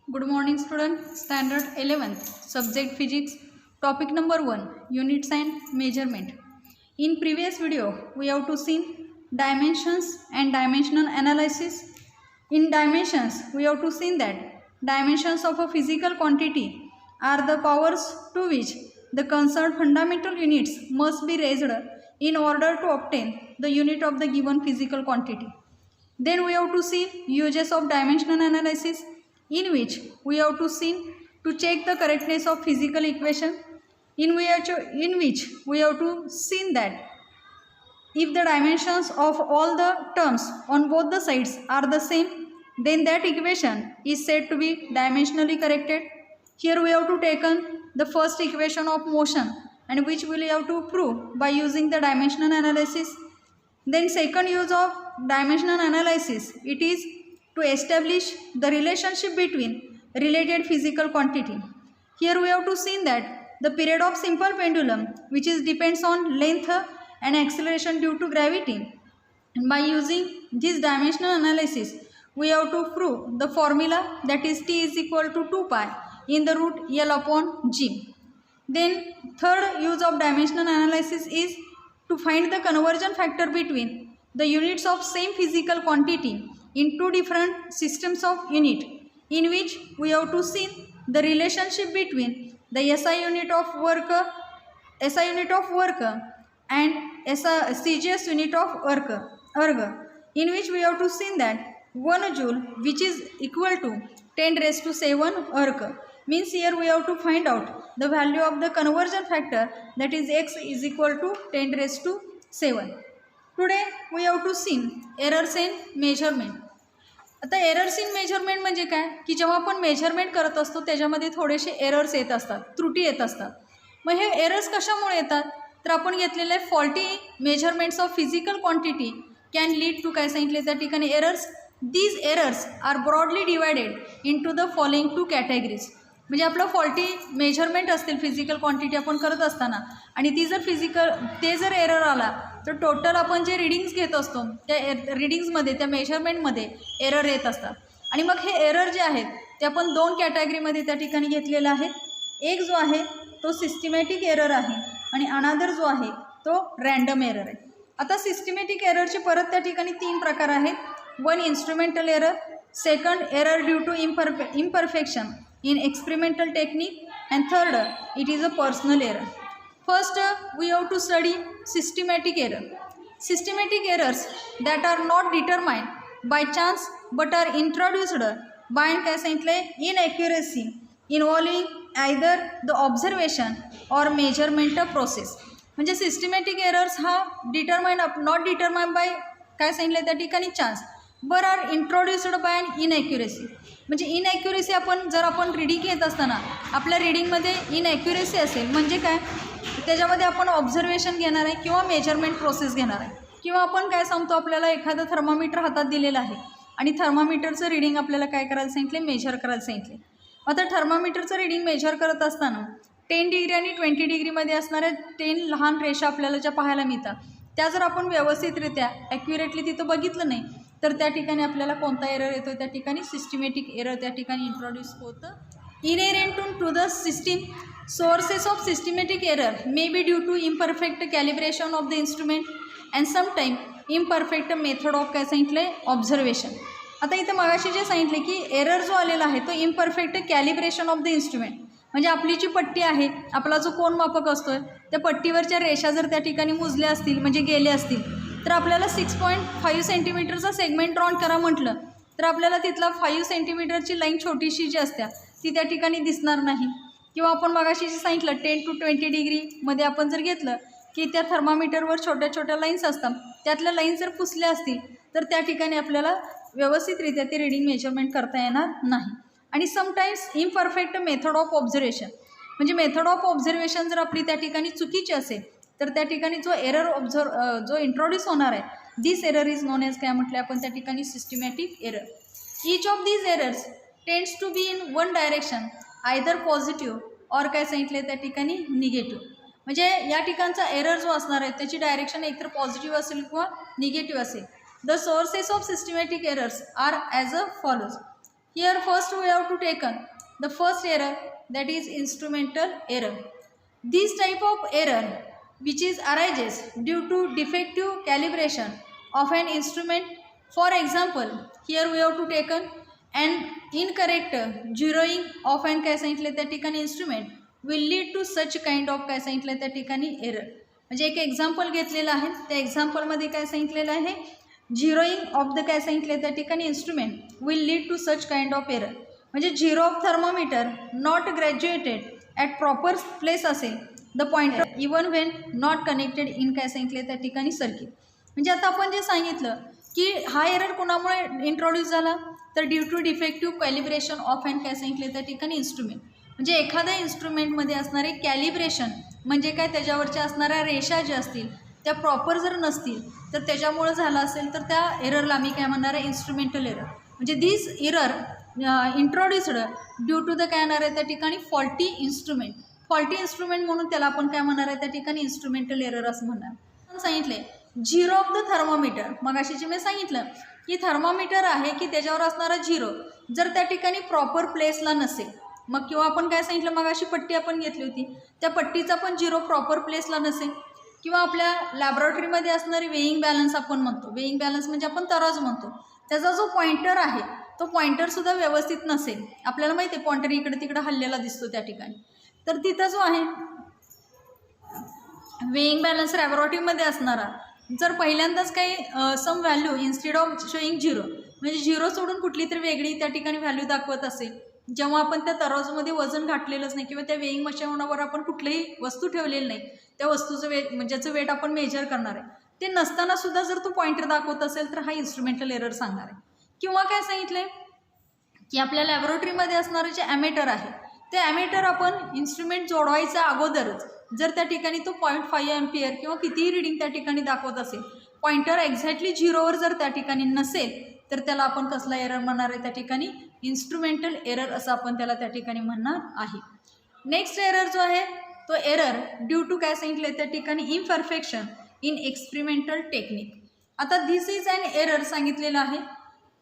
Good morning student. Standard 11th subject physics, topic number 1, units and measurement. In previous video we have to see dimensions and dimensional analysis. In dimensions we have to see that dimensions of a physical quantity are the powers to which the concerned fundamental units must be raised in order to obtain the unit of the given physical quantity. Then we have to see uses of dimensional analysis, in which we have to see to check the correctness of physical equation, in which we have to see that if the dimensions of all the terms on both the sides are the same, then that equation is said to be dimensionally corrected. Here we have to taken the first equation of motion, and which we will have to prove by using the dimensional analysis. Then second use of dimensional analysis, it is to establish the relationship between related physical quantity. Here we have to see that the period of simple pendulum, which is depends on length and acceleration due to gravity. And by using this dimensional analysis, we have to prove the formula, that is T is equal to 2 pi in the root L upon G. Then third use of dimensional analysis is to find the conversion factor between the units of same physical quantity in two different systems of unit, in which we have to see the relationship between the SI unit of work and CGS unit of erg, in which we have to see that 1 joule, which is equal to 10 raised to 7 erg, means here we have to find out the value of the conversion factor, that is x is equal to 10 raised to 7. Today we have to see errors in measurement. आता errors in measurement म्हणजे काय की जेव्हा आपण measurement करत असतो त्याच्यामध्ये थोडेसे एरर्स येत असतात, त्रुटी येत असतात. मग हे एरर्स कशामुळे येतात तर आपण घेतलेले faulty measurements of physical quantity can lead to काय सांगितले त्या ठिकाणी errors. These errors are broadly divided into the following two categories. म्हणजे आपलं फॉल्टी मेजरमेंट असतील फिजिकल क्वांटिटी आपण करत असताना आणि ती जर एरर आला तर टोटल आपण जे रीडिंग्स घेत असतो त्या रीडिंग्समध्ये त्या मेजरमेंटमध्ये एरर येत असतात. आणि मग हे एरर जे आहेत ते आपण दोन कॅटेगरीमध्ये त्या ठिकाणी घेतलेलं आहे. एक जो आहे तो सिस्टमॅटिक एरर आहे आणि अनादर जो आहे तो रँडम एरर आहे. आता सिस्टमॅटिक एररचे परत त्या ठिकाणी 3 प्रकार आहेत. One instrumental error, second error due to imperfection in experimental technique, and third it is a personal error. First we have to study systematic error. Systematic errors that are not determined by chance but are introduced by काय सांगितले inaccuracy involving either the observation or measurement process. म्हणजे systematic errors हा not determined by काय सांगितले त्या ठिकाणी chance but are introduced by an inaccuracy. म्हणजे inaccuracy जर आपण रीडिंग घेत असताना आपल्या रीडिंगमध्ये इनॲक्युरेसी असेल म्हणजे काय त्याच्यामध्ये आपण ऑब्झर्वेशन घेणार आहे किंवा मेजरमेंट प्रोसेस घेणार आहे. किंवा आपण काय सांगतो आपल्याला एखादं थर्मामीटर हातात दिलेलं आहे आणि थर्मामीटरचं रीडिंग आपल्याला काय करायला सांगितले मेजर करायला सांगितले. आता थर्मामीटरचं रीडिंग मेजर करत असताना 10 डिग्री आणि 20 डिग्रीमध्ये असणाऱ्या 10 लहान रेषा आपल्याला ज्या पाहायला मिळतात त्या जर आपण व्यवस्थितरित्या ॲक्युरेटली तिथं बघितलं नाही तर त्या ठिकाणी आपल्याला कोणता एरर येतो त्या ठिकाणी सिस्टमॅटिक एरर त्या ठिकाणी इंट्रोड्यूस होतं. Inherent to the system sources of systematic error may be due to imperfect calibration of the instrument and sometime imperfect method of काय सांगितलं ऑब्झर्वेशन. आता इथं मगाशी जे सांगितले की एरर जो आलेला आहे तो imperfect calibration of the instrument. म्हणजे आपली जी पट्टी आहे आपला जो कोन मापक असतो त्या पट्टीवरच्या रेषा जर त्या ठिकाणी मुजल्या असतील म्हणजे गेले असतील तर आपल्याला 6.5 सेंटीमीटरचा सेगमेंट ड्रॉन करा म्हटलं तर आपल्याला तिथला 5 सेंटीमीटरची लाईन छोटीशी जी असते ती त्या ठिकाणी दिसणार नाही. किंवा आपण मगाशी जे सांगितलं 10 to 20 डिग्रीमध्ये आपण जर घेतलं की त्या थर्मामीटरवर छोट्या छोट्या लाईन्स असतात त्यातल्या लाईन्स जर पुसल्या असतील तर त्या ठिकाणी आपल्याला व्यवस्थितरित्या ते रीडिंग मेजरमेंट करता येणार नाही. आणि sometimes imperfect method of observation म्हणजे मेथड ऑफ ऑब्झर्वेशन जर आपली त्या ठिकाणी चुकीची असेल तर त्या ठिकाणी जो एरर जो इंट्रोड्यूस होणार आहे this error is known as काय म्हटलं आपण त्या ठिकाणी systematic error. Each of these errors tends to be in one direction either positive or काय सांगितले त्या ठिकाणी निगेटिव्ह. म्हणजे या ठिकाणचा एरर जो असणार आहे त्याची डायरेक्शन एकतर पॉझिटिव्ह असेल किंवा निगेटिव्ह असेल. The sources of systematic errors are as a follows. Here first we have to taken the first error, that is instrumental error. This type of error which is arises due to defective calibration of an instrument. For example, here we have to taken an incorrect zeroing of an काय सांगितले त्या ठिकाणी instrument will lead to such kind of काय सांगितलं त्या ठिकाणी error. म्हणजे एक एक्झाम्पल घेतलेलं आहे, त्या एक्झाम्पलमध्ये काय सांगितलेलं आहे, झिरोईंग ऑफ द काय सांगितले त्या ठिकाणी instrument will lead to such kind of error. म्हणजे zero of thermometer not graduated at proper place असेल the pointer even when not connected in काय सांगितले त्या ठिकाणी सर्किट. म्हणजे आता आपण जे सांगितलं की हा एरर कोणामुळे इंट्रोड्यूस झाला, तर due to defective calibration of and काय सांगितले त्या ठिकाणी इन्स्ट्रुमेंट. म्हणजे एखाद्या इन्स्ट्रुमेंटमध्ये असणारे कॅलिब्रेशन म्हणजे काय, त्याच्यावरच्या असणाऱ्या रेषा ज्या असतील त्या प्रॉपर जर नसतील तर त्याच्यामुळं झालं असेल तर त्या एररला मी काय म्हणणार आहे, इन्स्ट्रुमेंटल एरर. म्हणजे this error introduced due to the काय येणार आहे त्या ठिकाणी फॉल्टी इन्स्ट्रुमेंट. फॉल्टी इन्स्ट्रुमेंट म्हणून त्याला आपण काय म्हणणार आहे त्या ठिकाणी इन्स्ट्रुमेंटल एरर असं म्हणणार. सांगितले झिरो ऑफ द थर्मोमीटर. मग अशी मी सांगितलं की थर्मोमीटर आहे की त्याच्यावर असणारा झिरो जर त्या ठिकाणी प्रॉपर प्लेसला नसेल, मग किंवा आपण काय सांगितलं मग अशी पट्टी आपण घेतली होती, त्या पट्टीचा पण झिरो प्रॉपर प्लेसला नसेल, किंवा आपल्या लॅबोरेटरीमध्ये असणारी वेईंग बॅलन्स आपण म्हणतो, वेईंग बॅलन्स म्हणजे आपण तराजू म्हणतो, त्याचा जो पॉइंटर आहे तो पॉइंटरसुद्धा व्यवस्थित नसेल. आपल्याला माहिती आहे पॉइंटर इकडे तिकडे हल्लेला दिसतो त्या ठिकाणी, तर तिथं जो आहे वेईंग बॅलन्स लॅबोरेटरीमध्ये असणारा जर पहिल्यांदाच काही some value instead of showing zero म्हणजे झिरो सोडून कुठली तरी वेगळी त्या ठिकाणी व्हॅल्यू दाखवत असेल, जेव्हा आपण त्या तराजूमध्ये वजन घातलेलंच नाही किंवा त्या वेईंग मशीनवर आपण कुठलीही वस्तू ठेवलेली नाही, त्या वस्तूचं वेट म्हणजे ज्याचं वेट आपण मेजर करणार आहे ते नसताना सुद्धा जर तो पॉइंटर दाखवत असेल तर हा इन्स्ट्रुमेंटल एरर सांगणार आहे. किंवा काय सांगितले की आपल्या लॅबोरेटरीमध्ये असणारं जे ॲमेटर आहे ते ॲमेटर आपण इन्स्ट्रुमेंट जोडवायच्या अगोदरच जर त्या ठिकाणी तो 0.5 अँपियर किंवा कितीही रिडिंग त्या ठिकाणी दाखवत असेल, पॉइंटर एक्झॅक्टली झिरोवर जर त्या ठिकाणी नसेल तर त्याला आपण कसला एरर म्हणणार आहे त्या ठिकाणी, इन्स्ट्रुमेंटल एरर असं आपण त्याला त्या ठिकाणी म्हणणार आहे. नेक्स्ट एरर जो आहे तो एरर ड्यू टू काय सांगितले त्या ठिकाणी इम्परफेक्शन इन एक्सपेरिमेंटल टेक्निक. आता दिस इज अन एरर सांगितलेलं आहे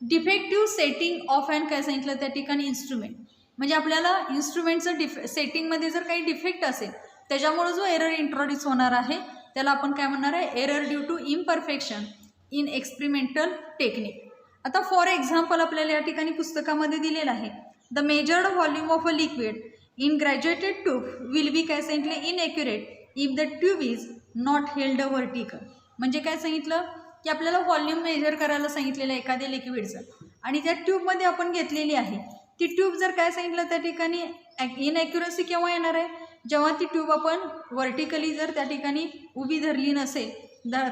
डिफेक्टिव्ह सेटिंग ऑफ अँड काय सांगितलं त्या ठिकाणी इन्स्ट्रुमेंट. म्हणजे आपल्याला इन्स्ट्रुमेंटचं सेटिंगमध्ये जर काही डिफेक्ट असेल त्याच्यामुळे जो एरर इंट्रोड्यूस होणार आहे त्याला आपण काय म्हणणार आहे, error due to imperfection in experimental technique. आता फॉर एक्झाम्पल आपल्याला या ठिकाणी पुस्तकामध्ये दिलेलं आहे the measured volume of a liquid in graduated tube will be काय सांगितले inaccurate if the tube is not held vertical. म्हणजे काय सांगितलं की आपल्याला व्हॉल्यूम मेजर करायला सांगितलेलं आहे एखाद्या लिक्विडचं आणि त्या ट्यूबमध्ये आपण घेतलेली आहे ती ट्यूब जर काय सांगितलं त्या ठिकाणी इनॲक्युरसी केव्हा येणार आहे, जेव्हा ती ट्यूब आपण व्हर्टिकली जर त्या ठिकाणी उभी धरली नसेल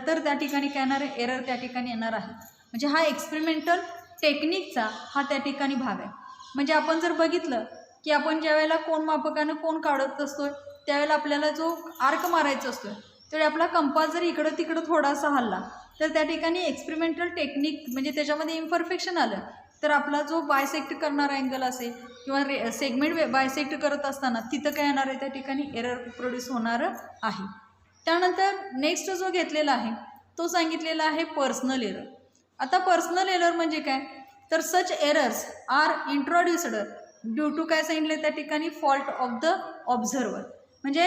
तर त्या ठिकाणी काय येणार आहे, एरर त्या ठिकाणी येणार आहे. म्हणजे हा एक्सपेरिमेंटल टेक्निकचा हा त्या ठिकाणी भाग आहे. म्हणजे आपण जर बघितलं की आपण ज्या वेळेला कोन मापकानं कोन काढत असतो त्यावेळेला आपल्याला जो आर्क मारायचा असतो त्यावेळी आपला कंपास जर इकडं तिकडं थोडासा हल्ला तर त्या ठिकाणी एक्सपेरिमेंटल टेक्निक म्हणजे त्याच्यामध्ये इम्परफेक्शन आलं तर आपला जो बायसेक्ट करणारा अँगल असेल किंवा सेगमेंट बायसेक्ट करत असताना तिथं काय येणार आहे त्या ठिकाणी एरर प्रोड्यूस होणार आहे. त्यानंतर नेक्स्ट जो घेतलेला आहे तो सांगितलेला आहे पर्सनल एरर. आता पर्सनल एरर म्हणजे काय, तर such errors are introduced due to काय सांगितले त्या ठिकाणी फॉल्ट ऑफ द ऑब्झर्वर. म्हणजे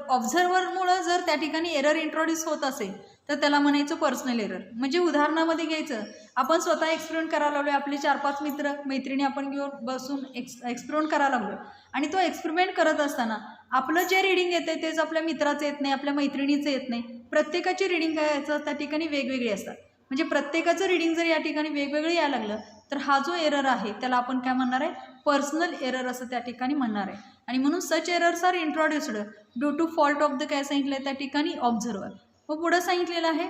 ऑब्झर्वरमुळं जर त्या ठिकाणी एरर इंट्रोड्यूस होत असेल तर त्याला म्हणायचं पर्सनल एरर. म्हणजे उदाहरणामध्ये घ्यायचं, आपण स्वतः एक्सपेरिमेंट करायला लागलो, आपले 4-5 मित्र मैत्रिणी आपण घेऊन बसून एक्सपेरिमेंट करायला लागलो आणि तो एक्सपेरिमेंट करत असताना आपलं जे रिडिंग येते तेच आपल्या मित्राचं येत नाही, आपल्या मैत्रिणीचं येत नाही. प्रत्येकाची रिडिंग काय याचं त्या ठिकाणी वेगवेगळी असतात. म्हणजे प्रत्येकाचं रिडिंग जर या ठिकाणी वेगवेगळं यायला लागलं तर हा जो एरर आहे त्याला आपण काय म्हणणार आहे, पर्सनल एरर असं त्या ठिकाणी म्हणणार आहे. आणि म्हणून such errors are introduced due to fault of the काय सांगितलं त्या ठिकाणी ऑब्झर्वर. मग पुढं सांगितलेलं आहे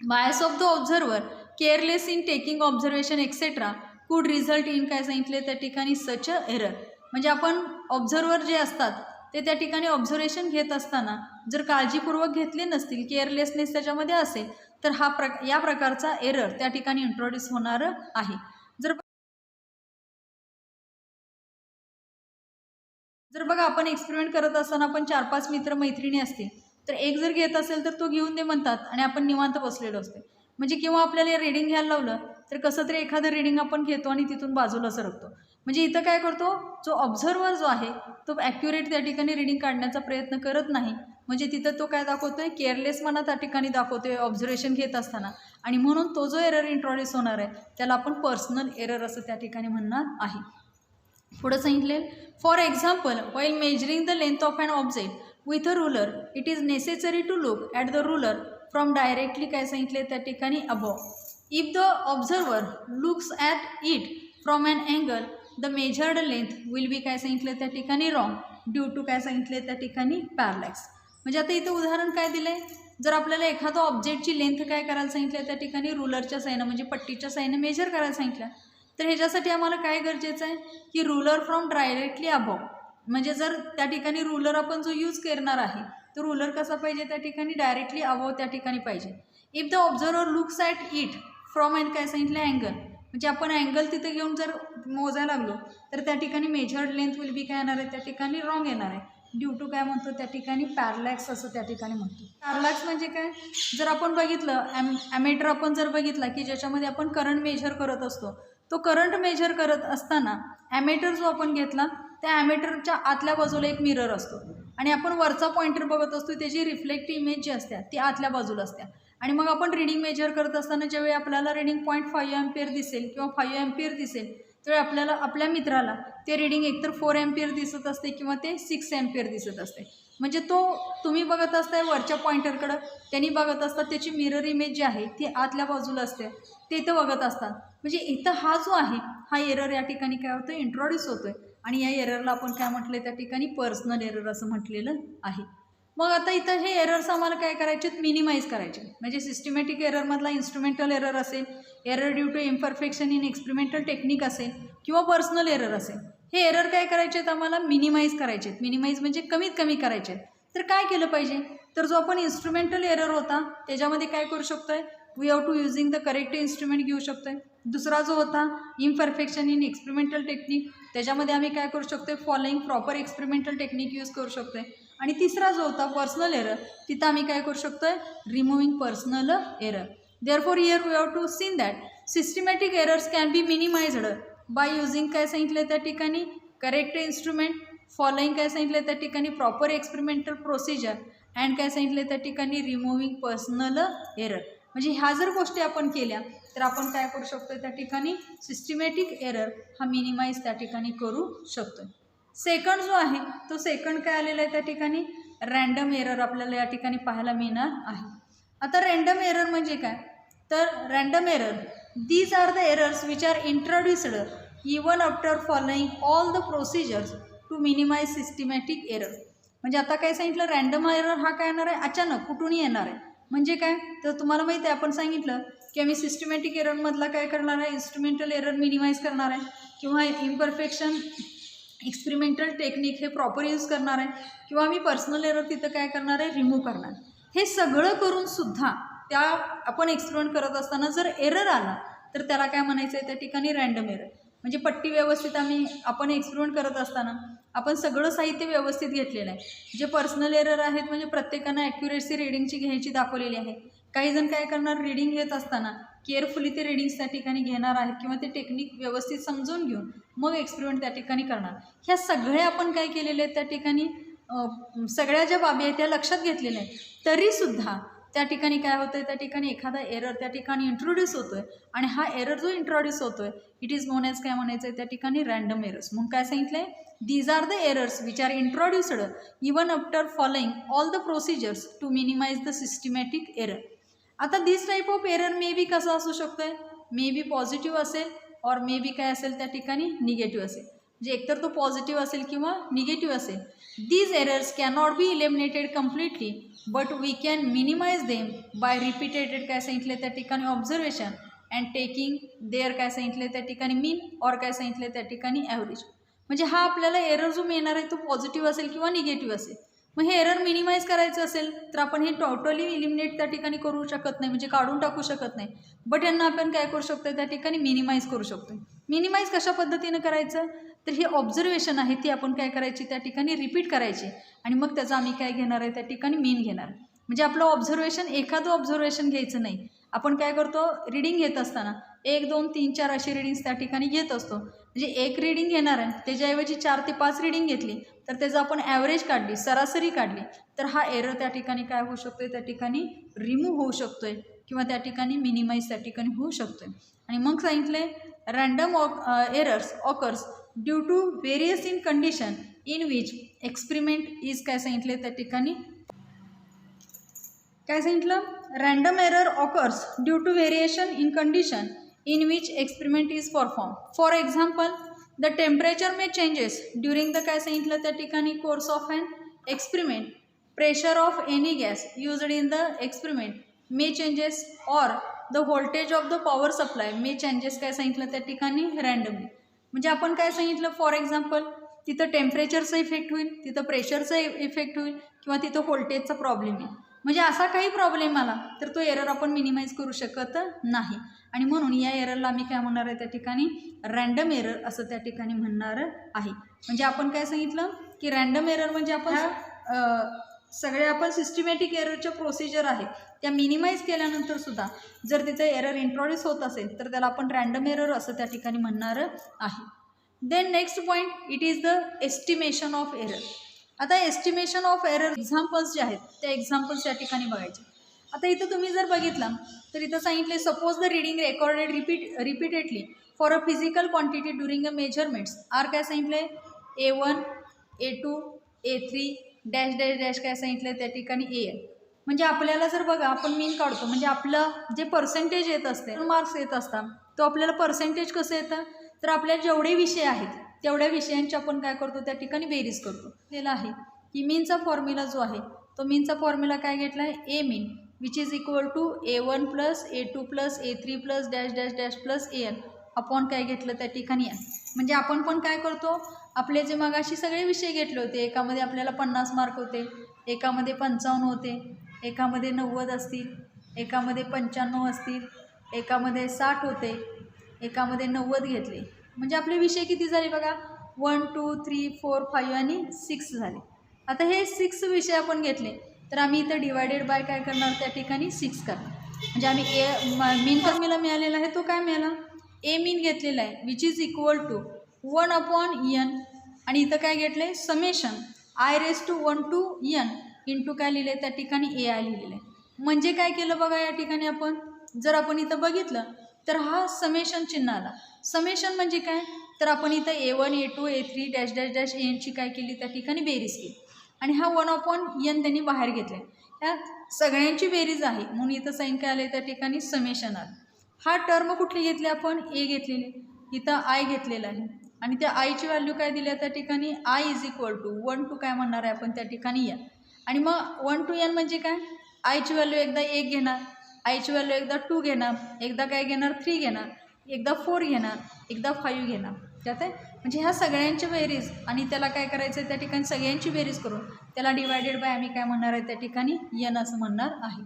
bias of the observer careless in taking observation etcetera could result in काय सांगितले त्या ठिकाणी सच एरर. म्हणजे आपण ऑब्झर्वर जे असतात ते त्या ठिकाणी ऑब्झर्वेशन घेत असताना जर काळजीपूर्वक घेतले नसतील, केअरलेसनेस त्याच्यामध्ये असेल तर या प्रकारचा एरर त्या ठिकाणी इंट्रोड्यूस होणार आहे. जर बघा आपण एक्सपेरिमेंट करत असताना आपण 4-5 मित्र मैत्रिणी असतील तर एक जर घेत असेल तर तो घेऊन दे म्हणतात आणि आपण निवांत बसलेलो असतो. म्हणजे किंवा आपल्याला रिडिंग घ्यायला लावलं तर कसं तरी एखादं रीडिंग आपण घेतो आणि तिथून बाजूला सरकतो. म्हणजे इथं काय करतो, जो ऑब्झर्वर जो आहे तो ॲक्युरेट त्या ठिकाणी रीडिंग काढण्याचा प्रयत्न करत नाही. म्हणजे तिथं तो काय दाखवतोय, केअरलेसपणा त्या ठिकाणी दाखवतोय ऑब्झर्वेशन घेत असताना. आणि म्हणून तो जो एरर इंट्रोड्यूस होणार आहे त्याला आपण पर्सनल एरर असं त्या ठिकाणी म्हणणार आहे. पुढं सांगितले, for example while measuring the length of an object with a ruler it is necessary to look at the ruler from directly काय सांगितले त्या ठिकाणी above. If the observer looks at it from an angle the measured length will be काय सांगितले त्या ठिकाणी wrong due to काय सांगितले त्या ठिकाणी पॅरलॅक्स. म्हणजे आता इथं उदाहरण काय दिलं आहे, जर आपल्याला एखादं ऑब्जेक्टची लेंथ काय करायला सांगितलं त्या ठिकाणी रुलरच्या साईनं म्हणजे पट्टीच्या साईनं मेजर करायला सांगितलं, तर ह्याच्यासाठी आम्हाला काय गरजेचं आहे की रुलर फ्रॉम डायरेक्टली अबव. म्हणजे जर त्या ठिकाणी रुलर आपण जो यूज करणार आहे तो रुलर कसा पाहिजे त्या ठिकाणी डायरेक्टली अबव त्या ठिकाणी पाहिजे. If the observer looks at it from and काय सांगितलं अँगल, म्हणजे आपण अँगल तिथे घेऊन जर मोजायला लागलो तर त्या ठिकाणी मेजर्ड लेंथ विल बी काय येणार आहे त्या ठिकाणी रॉंग येणार आहे ड्यू टू काय म्हणतो त्या ठिकाणी पॅरलॅक्स असं त्या ठिकाणी म्हणतो. पॅरलॅक्स म्हणजे काय, जर आपण बघितलं ॲमेटर आपण जर बघितला की ज्याच्यामध्ये आपण करंट मेजर करत असतो, तो करंट मेजर करत असताना ॲमेटर जो आपण घेतला त्या ॲमेटरच्या आतल्या बाजूला एक मिरर असतो आणि आपण वरचा पॉइंटर बघत असतो, त्याची रिफ्लेक्टिव्ह इमेज जी असते ती आतल्या बाजूला असते. आणि मग आपण रीडिंग मेजर करत असताना ज्यावेळी आपल्याला रीडिंग 0.5 एम्पियर दिसेल किंवा 5 एम्पियर दिसेल त्यावेळी आपल्याला आपल्या मित्राला ते रीडिंग एकतर 4 एम्पियर दिसत असते किंवा ते 6 एम्पियर दिसत असते. म्हणजे तो तुम्ही बघत असताय वरच्या पॉइंटरकडं, त्यांनी बघत असतात त्याची मिरर इमेज जी आहे ती आतल्या बाजूला असते, ते इथं बघत असतात. म्हणजे इथं हा जो आहे हा एरर या ठिकाणी काय होतो इंट्रोड्यूस होतोय आणि या एररला आपण काय म्हटलं त्या ठिकाणी पर्सनल एरर असं म्हटलेलं आहे. मग आता इथं हे एरर्स आम्हाला काय करायचे मिनिमाइज करायचे. म्हणजे सिस्टमॅटिक एररमधला इन्स्ट्रुमेंटल एरर असेल, error due to imperfection in experimental technique असेल किंवा पर्सनल एरर असेल, हे एरर काय करायचे आहेत आम्हाला मिनिमाइज करायचे आहेत. मिनिमाइज म्हणजे कमीत कमी करायचे आहेत. तर काय केलं पाहिजे, तर जो आपण इन्स्ट्रुमेंटल एरर होता त्याच्यामध्ये काय करू शकतोय, we have to using the correct instrument घेऊ शकतोय. दुसरा जो होता इम्परफेक्शन इन एक्सपेरिमेंटल टेक्निक, त्याच्यामध्ये आम्ही काय करू शकतोय following proper experimental technique use करू शकतोय. आणि तिसरा जो होता पर्सनल एरर, तिथं आम्ही काय करू शकतोय removing personal error. Therefore here we have to seen that systematic errors can be minimized by using काय सांगितलं त्या ठिकाणी करेक्ट इन्स्ट्रुमेंट, फॉलोइंग काय सांगितलं त्या ठिकाणी प्रॉपर एक्सपेरिमेंटल प्रोसिजर अँड काय सांगितलं त्या ठिकाणी रिमूव्हिंग पर्सनल एरर. म्हणजे ह्या जर गोष्टी आपण केल्या तर आपण काय करू शकतो त्या ठिकाणी सिस्टमॅटिक एरर हा मिनिमाइज त्या ठिकाणी करू शकतो. सेकंड जो आहे तो सेकंड काय आलेला आहे त्या ठिकाणी रँडम एरर आपल्याला या ठिकाणी पाहायला मिळणार आहे. आता रँडम एरर म्हणजे काय, तर random error these are the errors which are introduced even after following all the procedures to minimize systematic error. म्हणजे आता काय सांगितलं रँडम एरर हा काय येणार आहे अचानक कुठूनही येणार आहे. म्हणजे काय, तर तुम्हाला माहिती आहे आपण सांगितलं की आम्ही सिस्टमॅटिक एररमधला काय करणार आहे इन्स्ट्रुमेंटल एरर मिनिमाइज करणार आहे किंवा इम्परफेक्शन एक्सपेरिमेंटल टेक्निक हे प्रॉपर यूज करणार आहे किंवा आम्ही पर्सनल एरर तिथं काय करणार आहे रिमूव्ह करणार. हे सगळं करून सुद्धा त्या आपण एक्सपेरिमेंट करत असताना जर एरर आला तर त्याला काय म्हणायचं आहे त्या ठिकाणी रँडम एरर. म्हणजे पट्टी व्यवस्थित आपण एक्सपेरिमेंट करत असताना आपण सगळं साहित्य व्यवस्थित घेतलेलं आहे. जे पर्सनल एरर आहेत म्हणजे प्रत्येकानं ॲक्युरेसी रिडिंगची घ्यायची दाखवलेली आहे. काही जण काय करणार रीडिंग घेत असताना केअरफुली ते रीडिंग्स त्या ठिकाणी घेणार आहेत किंवा ते टेक्निक व्यवस्थित समजून घेऊन मग एक्सपेरिमेंट त्या ठिकाणी करणार. ह्या सगळ्या आपण काय केलेले आहेत त्या ठिकाणी सगळ्या ज्या बाबी आहेत त्या लक्षात घेतलेल्या आहेत. तरीसुद्धा त्या ठिकाणी काय होतं आहे त्या ठिकाणी एखादा एरर त्या ठिकाणी इंट्रोड्यूस होतो आहे आणि हा एरर जो इंट्रोड्यूस होतो आहे इट इज नोन ॲज काय म्हणायचं आहे त्या ठिकाणी रँडम एरर्स. म्हणून काय सांगितलं आहे these are the errors which are introduced even after following all the procedures to minimise the systematic error. आता this type of error may be कसं असू शकतो आहे, मे बी पॉझिटिव्ह असेल और मे बी काय असेल त्या ठिकाणी निगेटिव्ह असेल. म्हणजे एकतर तो पॉझिटिव्ह असेल किंवा निगेटिव्ह असेल. These errors cannot be eliminated completely but we can minimize them by repeated काय सांगितले त्या ठिकाणी ऑब्झर्वेशन अँड टेकिंग देअर काय सांगितले त्या ठिकाणी मीन और काय सांगितले त्या ठिकाणी ॲव्हरेज. म्हणजे हा आपल्याला एरर जो मिळणार आहे तो पॉझिटिव्ह असेल किंवा निगेटिव्ह असेल. मग हे एरर मिनिमाइज करायचं असेल तर आपण हे टोटली इलिमिनेट त्या ठिकाणी करू शकत नाही, म्हणजे काढून टाकू शकत नाही. बट यांना आपण काय करू शकतो त्या ठिकाणी मिनिमाइज करू शकतो. मिनिमाइज कशा पद्धतीनं करायचं, तर ही ऑब्झर्वेशन आहे ती आपण काय करायची त्या ठिकाणी रिपीट करायची आणि मग त्याचा आम्ही काय घेणार आहे त्या ठिकाणी मीन घेणार. म्हणजे आपलं ऑब्झर्वेशन एखादं ऑब्झर्वेशन घ्यायचं नाही, आपण काय करतो, रीडिंग घेत असताना 1 2 3 4 अशी रीडिंग्स त्या ठिकाणी घेत असतो. म्हणजे एक रीडिंग घेणार आहे, त्याच्याऐवजी 4 ते 5 रीडिंग घेतली तर त्याचं आपण ॲव्हरेज काढली, सरासरी काढली, तर हा एरर त्या ठिकाणी काय होऊ शकतो आहे, त्या ठिकाणी रिमूव्ह होऊ शकतो आहे किंवा त्या ठिकाणी मिनिमाइज त्या ठिकाणी होऊ शकतो आहे. आणि मग सांगितलं आहे random errors occurs due to various in condition in which experiment is काय सांगितले त्या ठिकाणी, काय सांगितलं, random error occurs due to variation in condition in which experiment is performed. For example, the temperature may changes during the काय सांगितलं त्या ठिकाणी course of an experiment. Pressure of any gas used in the experiment may changes or the voltage of the power supply may changes काय सांगितलं त्या ठिकाणी randomly. म्हणजे आपण काय सांगितलं, फॉर एक्झाम्पल तिथं टेम्परेचरचा इफेक्ट होईल, तिथं प्रेशरचा इफेक्ट होईल किंवा तिथं व्होल्टेजचा प्रॉब्लेम येईल. म्हणजे असा काही प्रॉब्लेम आला तर तो एरर आपण मिनिमाइज करू शकत नाही. आणि म्हणून या एररला आम्ही काय म्हणणार आहे त्या ठिकाणी, रँडम एरर असं त्या ठिकाणी म्हणणार आहे. म्हणजे आपण काय सांगितलं की रँडम एरर म्हणजे आपण सगळे आपण सिस्टमॅटिक एररच्या प्रोसिजर आहेत त्या मिनिमाइज केल्यानंतर सुद्धा जर तिथे एरर इंट्रोड्यूस होत असेल तर त्याला आपण रँडम एरर असं त्या ठिकाणी म्हणणार आहे. Then next point, it is the estimation of error. आता एस्टिमेशन ऑफ एरर एक्झाम्पल्स जे आहेत त्या एक्झाम्पल्स या ठिकाणी बघायचे. आता इथं तुम्ही जर बघितलं तर इथं सांगितले suppose the reading recorded repeatedly for a physical quantity during a measurements are काय सांगितले A1 A2 A3 dash dash dash काय सांगितलं त्या ठिकाणी AN. म्हणजे आपल्याला जर बघा आपण मीन काढतो म्हणजे आपलं जे पर्सेंटेज येत असते, मार्क्स येत असतात, तो आपल्याला पर्सेंटेज कसं येतं तर आपल्या जेवढे विषय आहेत तेवढ्या विषयांची आपण काय करतो त्या ठिकाणी बेरीज करतो. दिला आहे की मीनचा फॉर्म्युला जो आहे तो मीनचा फॉर्म्युला काय घेतला आहे, A mean which is equal to A1 plus A2 plus A3 plus dash dash dash plus AN upon काय घेतलं त्या ठिकाणी N. म्हणजे आपण पण काय करतो, आपले जे मगाशी सगळे विषय घेतले होते, एकामध्ये आपल्याला 50 मार्क होते, एकामध्ये 55 होते, एकामध्ये 90 असतील, एकामध्ये 95 असतील, एकामध्ये 60 होते, एकामध्ये 90 घेतले. म्हणजे आपले विषय किती झाले बघा, 1 2 3 4 5 आणि 6 झाले. आता हे 6 विषय आपण घेतले तर आम्ही इथं डिवायडेड बाय काय करणार त्या ठिकाणी 6 करणार. म्हणजे आम्ही मीन फॉर्म्युला मिळालेला आहे तो काय मिळाला, A मीन घेतलेला आहे which is equal to 1 upon N आणि इथं काय घेतलं आहे summation I⁻1 to N into काय लिहिले त्या ठिकाणी AI लिहिलेलं आहे. म्हणजे काय केलं बघा या ठिकाणी आपण जर आपण इथं बघितलं तर हा समेशन चिन्ह आला. समेशन म्हणजे काय तर आपण इथं A1 A2 A3 dash dash dash ANची काय केली त्या ठिकाणी बेरीज केली आणि हा 1 अपॉन N त्यांनी बाहेर घेतले. ह्या सगळ्यांची बेरीज आहे म्हणून इथं साईन काय आले त्या ठिकाणी समेशन आलं. हा टर्म कुठली घेतली आपण A घेतलेली, इथं I घेतलेला आहे आणि त्या आयची व्हॅल्यू काय दिली त्या ठिकाणी I is equal to 1 to काय म्हणणार आहे आपण त्या ठिकाणी N. आणि मग 1 to N म्हणजे काय, आयची व्हॅल्यू एकदा 1 घेणार, आयची व्हॅल्यू एकदा 2 घेणार, एकदा काय घेणार 3 घेणार, एकदा 4 घेणार, एकदा 5 घेणार. त्यात आहे म्हणजे ह्या सगळ्यांची बेरीज आणि त्याला काय करायचं आहे त्या ठिकाणी सगळ्यांची बेरीज करून त्याला डिवायडेड बाय आम्ही काय म्हणणार आहे त्या ठिकाणी N असं म्हणणार आहे.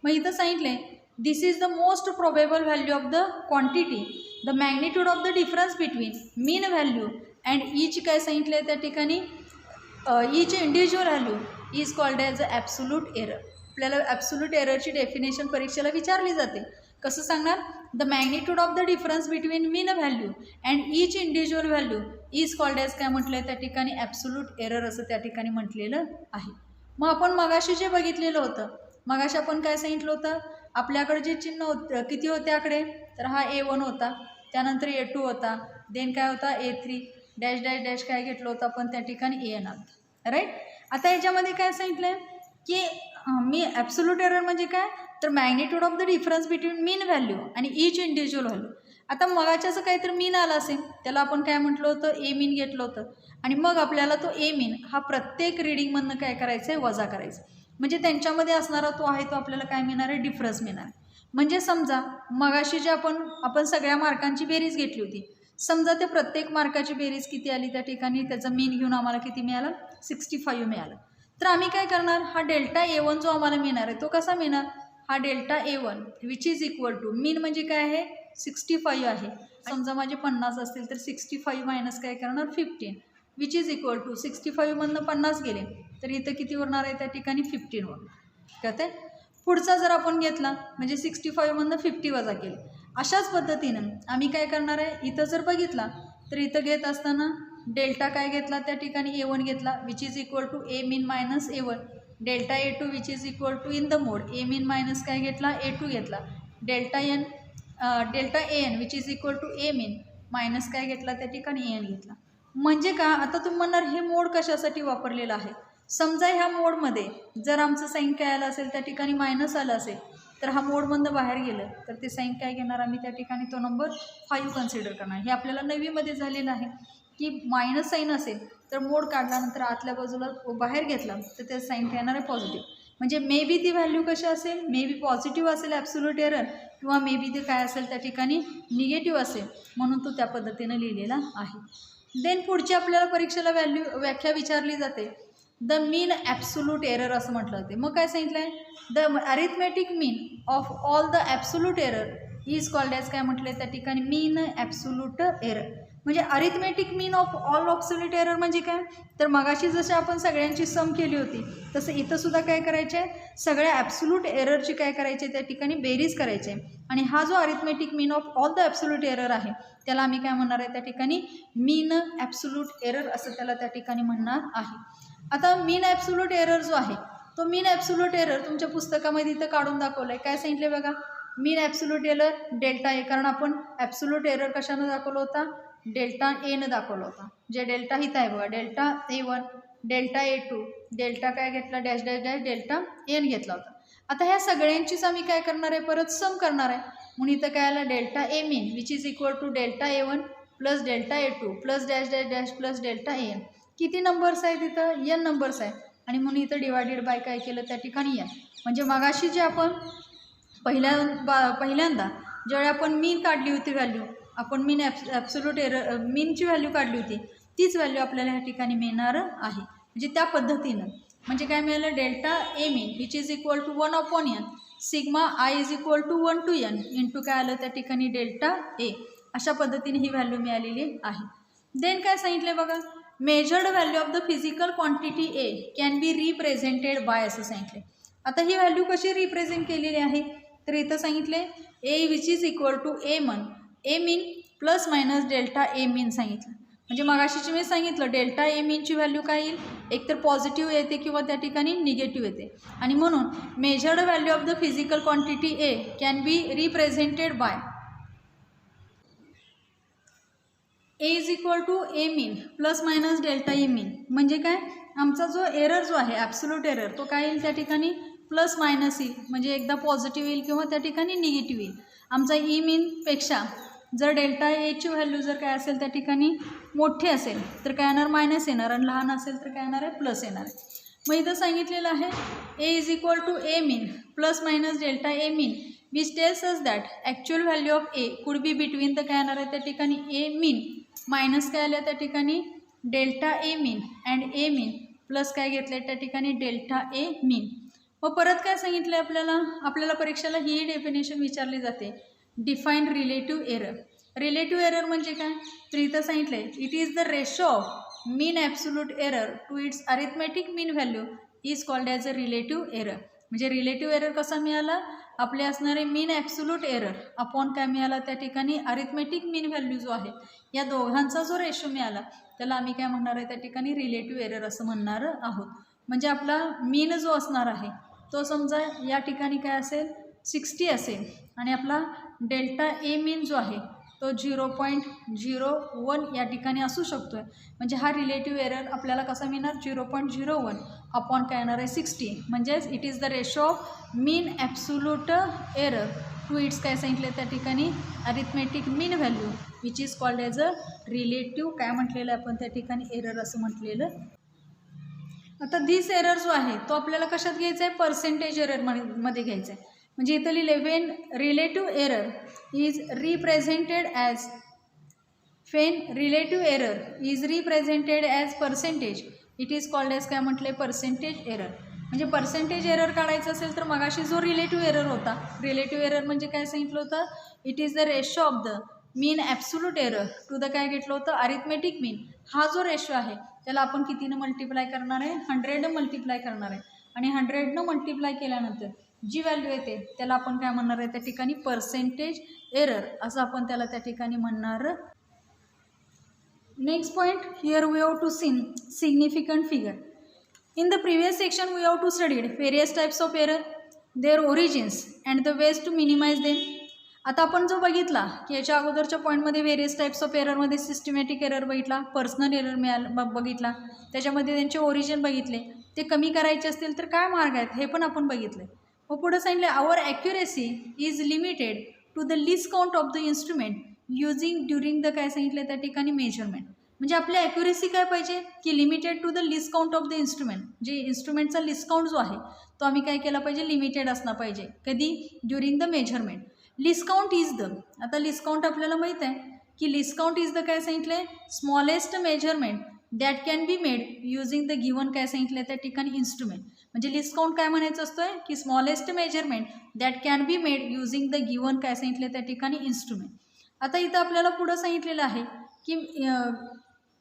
मग इथं सांगितले this is the most probable value of the quantity, the magnitude of the difference between mean value and each काय सांगितलं आहे त्या ठिकाणी each individual value is called as a absolute error. आपल्याला ॲब्सोल्यूट एररची डेफिनेशन परीक्षेला विचारली जाते. कसं सांगणार, the magnitude of the difference between mean value and each individual value is called as काय म्हटलं आहे त्या ठिकाणी ॲब्सोल्यूट एरर असं त्या ठिकाणी म्हटलेलं आहे. मग आपण मगाशी जे बघितलेलं होतं, मगाशी आपण काय सांगितलं होतं, आपल्याकडे जे चिन्ह होतं किती होते आकडे तर हा A1 होता, त्यानंतर A2 होता, देन काय होता A3 डॅश डॅश डॅश काय घेतलं होतं आपण त्या ठिकाणी AN आलं राईट. आता याच्यामध्ये काय सांगितलं आहे की मी ॲब्सोल्यूट एरर म्हणजे काय तर magnitude of the difference between mean value आणि ईच इंडिव्हिज्युअल व्हॅल्यू. आता मगाच्याचं काहीतरी मीन आला असेल त्याला आपण काय म्हटलं होतं A मीन घेतलं होतं आणि मग आपल्याला तो A मीन हा प्रत्येक रीडिंगमधनं काय करायचं आहे वजा करायचं. म्हणजे त्यांच्यामध्ये असणारा तो आहे तो आपल्याला काय मिळणार आहे डिफरन्स मिळणार. म्हणजे समजा मगाशी जे आपण सगळ्या मार्कांची बेरीज घेतली होती, समजा ते प्रत्येक मार्काची बेरीज किती आली त्या ठिकाणी त्याचा मीन घेऊन आम्हाला किती मिळालं 65 मिळालं. तर आम्ही काय करणार, हा डेल्टा A1 जो आम्हाला मिळणार आहे तो कसा मिळणार, हा delta A1 which is equal to mean म्हणजे काय आहे 65 आहे. समजा माझे 50 असतील तर 65 मायनस काय करणार 15 विच इज इक्वल टू 65 मधनं 50 गेले तर इथं किती होणार आहे त्या ठिकाणी 15 होणार. कळते. पुढचा जर आपण घेतला म्हणजे 65मधनं 50 वजा केले. अशाच पद्धतीनं आम्ही काय करणार आहे, इथं जर बघितला तर इथं घेत असताना डेल्टा काय घेतला, त्या ठिकाणी A1 घेतला which is equal to A mean minus A1. Delta A2 which is equal to in the mod A mean minus काय घेतला, A2 घेतला. Delta AN which is equal to A mean minus काय घेतला, त्या ठिकाणी AN घेतला. म्हणजे का, आता तुम्ही म्हणणार हे मोड कशासाठी वापरलेलं आहे. समजा ह्या मोडमध्ये जर आमचं साईन काय आलं असेल, त्या ठिकाणी मायनस आलं असेल, तर हा मोडमधनं बाहेर गेलं तर ते साईन काय घेणार आम्ही, त्या ठिकाणी तो नंबर 5 कन्सिडर करणार. हे आपल्याला 9वीमध्ये झालेलं आहे की मायनस साईन असेल तर मोड काढल्यानंतर आतल्या बाजूला बाहेर घेतला तर ते साईन काय येणार आहे, पॉझिटिव्ह. म्हणजे मे बी ती व्हॅल्यू कशी असेल, मे बी पॉझिटिव्ह असेल ॲब्सोल्यूट एरर, किंवा मे बी ते काय असेल त्या ठिकाणी निगेटिव्ह असेल, म्हणून तो त्या पद्धतीनं लिहिलेला आहे. देन पुढची आपल्याला परीक्षेला व्याख्या विचारली जाते, द मीन ॲब्सोल्यूट एरर असं म्हटलं जाते. मग काय सांगितलं आहे, the arithmetic mean of all the absolute error is called as काय म्हटलं आहे त्या ठिकाणी, मीन ॲब्सोल्यूट एरर. म्हणजे arithmetic mean of all absolute error म्हणजे काय, तर मगाशी जसं आपण सगळ्यांची सम केली होती तसं इथं सुद्धा काय करायचं आहे, सगळ्या ॲब्सोल्यूट एररची काय करायची त्या ठिकाणी बेरीज करायची आहे. आणि हा जो arithmetic mean of all the absolute error आहे त्याला आम्ही काय म्हणणार आहे, त्या ठिकाणी मीन ॲब्सोल्यूट एरर असं त्याला त्या ठिकाणी म्हणणार आहे. आता मीन ॲब्सोल्यूट एरर जो आहे तो मीन ॲब्सोल्यूट एरर तुमच्या पुस्तकामध्ये इथं काढून दाखवलं आहे. काय सांगितलं बघा, मीन ॲब्सोल्यूट एरर डेल्टा ए, कारण आपण ॲब्सोल्यूट एरर कशानं दाखवला होता, डेल्टा एनं दाखवला होता. जे डेल्टा इथं आहे बघा, delta A1, delta A2, delta काय घेतला, dash dash dash delta N घेतला होता. आता ह्या सगळ्यांचीच आम्ही काय करणार आहे, परत सम करणार आहे. म्हणून इथं काय आलं, delta A mean which is equal to delta A1 plus delta A2 plus dash dash dash plus delta AN. किती नंबर्स आहेत इथं, n नंबर्स आहेत. आणि म्हणून इथं डिवायडेड बाय काय केलं त्या ठिकाणी n. म्हणजे मगाशी जे आपण पहिल्यांदा ज्यावेळी आपण मीन काढली होती व्हॅल्यू, आपण मीन ॲब्सोल्यूट एरर मीनची व्हॅल्यू काढली होती, तीच व्हॅल्यू आपल्याला ह्या ठिकाणी मिळणार आहे. म्हणजे त्या पद्धतीनं म्हणजे काय मिळालं, delta A mean which is equal to 1/n sigma I is equal to 1 to n into काय आलं त्या ठिकाणी डेल्टा ए. अशा पद्धतीने ही व्हॅल्यू मिळालेली आहे. देन काय सांगितलं बघा, measured value of the physical quantity A can be represented bye असं सांगितले. आता ही व्हॅल्यू कशी रिप्रेझेंट केलेली आहे, तर इथं सांगितले A which is equal to A mean plus minus delta A mean सांगितलं. म्हणजे मगाशीची मी सांगितलं डेल्टा ए मीनची व्हॅल्यू काय येईल, एकतर पॉझिटिव्ह येते किंवा त्या ठिकाणी निगेटिव्ह येते. आणि म्हणून measured value of the physical quantity A can be represented by A is equal to A mean plus minus delta A mean. म्हणजे काय, आमचा जो एरर जो आहे ॲब्सोल्यूट एरर तो काय येईल त्या ठिकाणी प्लस मायनस येईल. म्हणजे एकदा पॉझिटिव्ह येईल किंवा त्या ठिकाणी निगेटिव्ह येईल. आमचा ई मीनपेक्षा जर डेल्टा एची व्हॅल्यू जर काय असेल त्या ठिकाणी मोठी असेल तर काय येणार, मायनस येणार, आणि लहान असेल तर काय येणार आहे, प्लस येणार आहे. मग इथं सांगितलेलं आहे A is equal to A mean plus minus delta A mean which tells us that actual value of A could be between the काय येणार आहे त्या ठिकाणी ए मीन मायनस काय आलं त्या ठिकाणी delta A mean and A mean plus काय घेतलं आहे त्या ठिकाणी डेल्टा ए मीन. मग परत काय सांगितलं आहे आपल्याला परीक्षेला ही डेफिनेशन विचारली जाते, define relative error. Relative error म्हणजे काय, तर इथं सांगितलं आहे it is the ratio of mean absolute error to its arithmetic mean value is called as a relative error. म्हणजे रिलेटिव्ह एरर कसा मिळाला, आपले असणारे मीन ॲब्सोल्यूट एरर अपॉन काय मिळाला त्या ठिकाणी अरिथमेटिक मीन व्हॅल्यू जो आहे या दोघांचा जो रेशो मिळाला त्याला आम्ही काय म्हणणार आहे त्या ठिकाणी रिलेटिव्ह एरर असं म्हणणार आहोत. म्हणजे आपला मीन जो असणार आहे तो समजा या ठिकाणी काय असेल 60 असेल आणि आपला डेल्टा ए मीन जो आहे तो 0.01 या ठिकाणी असू शकतो आहे. म्हणजे हा रिलेटिव्ह एरर आपल्याला कसा मिळणार 0.01 अपॉन काय येणार आहे 60. म्हणजेच it is the ratio of mean absolute error to its काय सांगितलं त्या ठिकाणी arithmetic mean value which is called as a relative काय म्हटलेलं आपण त्या ठिकाणी एरर असं म्हटलेलं. आता दिस एरर जो आहे तो आपल्याला कशात घ्यायचा आहे, पर्सेंटेज एररमध्ये घ्यायचा आहे. म्हणजे इथं लिहिले when relative error is represented as relative error is represented as percentage it is called as काय म्हटले पर्सेंटेज एरर. म्हणजे पर्सेंटेज एरर काढायचं असेल तर मगाशी जो रिलेटिव्ह एरर होता, रिलेटिव्ह एरर म्हणजे काय सांगितलं होतं, it is the ratio of the mean absolute error to the काय घेतलं होतं अरिथमेटिक मीन. हा जो रेशो आहे त्याला आपण कितीनं मल्टिप्लाय करणार आहे, 100 मल्टिप्लाय करणार आहे. आणि 100 मल्टिप्लाय केल्यानंतर जी व्हॅल्यू येते त्याला आपण काय म्हणणार आहे त्या ठिकाणी पर्सेंटेज एरर असं आपण त्याला त्या ठिकाणी म्हणणार. Next point, here we have to see significant figure. In the previous section we have to studied various types of error, their origins and the ways to minimize them. आता आपण जो बघितला की याच्या अगोदरच्या पॉईंटमध्ये व्हेरियस टाईप्स ऑफ एररमध्ये systematic error बघितला, पर्सनल एरर बघितला, त्याच्यामध्ये त्यांचे ओरिजिन बघितले, ते कमी करायचे असतील तर काय मार्ग आहेत हे पण आपण बघितले. मग पुढे सांगितले our accuracy is limited to the least count of the instrument using during the काय सांगितलं त्या ठिकाणी मेजरमेंट. म्हणजे आपली ॲक्युरेसी काय पाहिजे की limited to the least count of the instrument. जे इन्स्ट्रुमेंटचा लिस्ट काउंट जो आहे तो आम्ही काय केला पाहिजे, लिमिटेड असला पाहिजे. कधी, during the measurement. List count is the, आता लिस्ट काउंट आपल्याला माहीत आहे की लिस्ट काउंट इज द काय सांगितलं आहे, smallest measurement that can be made using the given काय सांगितलं त्या ठिकाणी इन्स्ट्रुमेंट. म्हणजे लिस्ट काउंट काय म्हणायचं असतोय की smallest measurement that can be made using the given काय सांगितलं त्या ठिकाणी इन्स्ट्रुमेंट. आता इथं आपल्याला पुढं सांगितलेलं आहे की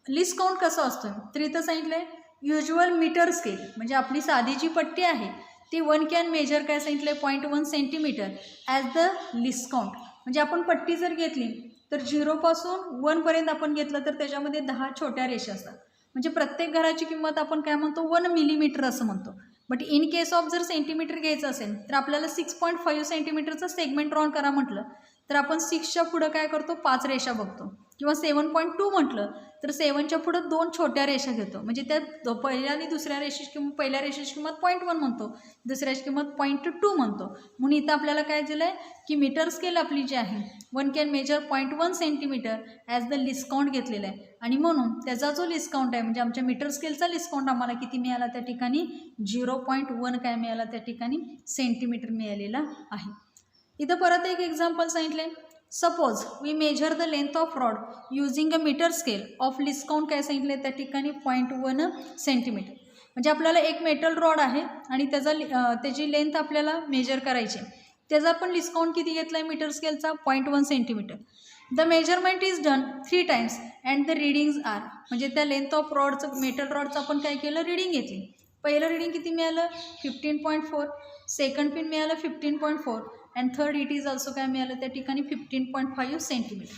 लिस्ट काउंट कसं असतं, तर इथं सांगितलं आहे युज्युअल मीटर स्केल. म्हणजे आपली साधी जी पट्टी आहे ती 1 कॅन मेजर काय सांगितलं आहे 0.1 centimetre as the least count. म्हणजे आपण पट्टी जर घेतली तर 0पासून 1पर्यंत आपण घेतलं तर त्याच्यामध्ये 10 छोट्या रेषा असतात. म्हणजे प्रत्येक घराची किंमत आपण काय म्हणतो 1 मिलीमीटर असं म्हणतो. बट इन केस ऑफ जर सेंटीमीटर घ्यायचं असेल तर आपल्याला 6.5 सेंटीमीटरचं सेगमेंट ड्रॉन करा म्हटलं तर आपण 6च्या पुढं काय करतो 5 रेषा बघतो. किंवा 7.2 म्हटलं तर 7च्या पुढं 2 छोट्या रेषा घेतो. म्हणजे त्यात पहिल्या आणि दुसऱ्या रेषेची किंमत, पहिल्या रेषेची किंमत 0.1 म्हणतो, दुसऱ्याची किंमत 0.2 म्हणतो. म्हणून इथं आपल्याला काय दिलं आहे की मीटर स्केल आपली जी आहे 1 can major 0.1 centimetre as the least count घेतलेला आहे. आणि म्हणून त्याचा जो लिस्ट काउंट आहे म्हणजे आमच्या मीटर स्केलचा लिस्ट काउंट आम्हाला किती मिळाला त्या ठिकाणी 0.1 काय मिळाला त्या ठिकाणी सेंटीमीटर मिळालेला आहे. इथं परत एक एक्झाम्पल सांगितलं आहे. Suppose we measure the length of rod using a metre scale of least count काय सांगितलं आहे त्या ठिकाणी 0.1 सेंटीमीटर. म्हणजे आपल्याला एक मेटल रॉड आहे आणि त्याची लेंथ आपल्याला मेजर करायची. त्याचा पण लिस्ट काउंट किती घेतला आहे मीटर स्केलचा 0.1 centimetre. The measurement is done 3 times and the readings are. म्हणजे त्या लेंथ ऑफ रॉडचं, मेटल रॉडचं आपण काय केलं, रीडिंग घेतली. पहिलं रीडिंग किती मिळालं 15.4, सेकंड पिन मिळालं 15.4 and third it is also काय मिळालं त्या ठिकाणी 15.5 सेंटीमीटर.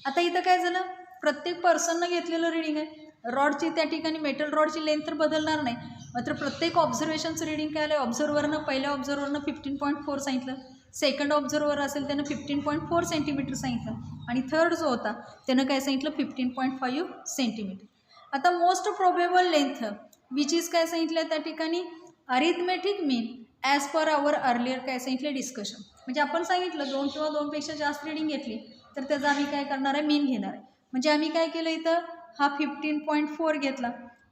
आता इथं काय झालं, प्रत्येक पर्सननं घेतलेलं रीडिंग आहे. रॉडची त्या ठिकाणी मेटल रॉडची लेंथ तर बदलणार नाही, मात्र प्रत्येक ऑब्झर्वेशनचं रीडिंग काय आलं, ऑब्झर्वरनं पहिल्या ऑब्झर्वरनं 15.4 सांगितलं, सेकंड ऑब्झर्वर असेल त्यानं 15.4 सेंटीमीटर सांगितलं आणि थर्ड जो होता त्यानं काय सांगितलं 15.5 सेंटीमीटर. आता most probable length which is काय सांगितलं त्या ठिकाणी अरिथमेटिक मीन ॲज पर आवर अर्लियर काय सांगितलं डिस्कशन. म्हणजे आपण सांगितलं 2 किंवा 2पेक्षा जास्त रीडिंग घेतली तर त्याचा आम्ही काय करणार आहे, मीन घेणार आहे. म्हणजे आम्ही काय केलं इथं हा 15.4 घेतला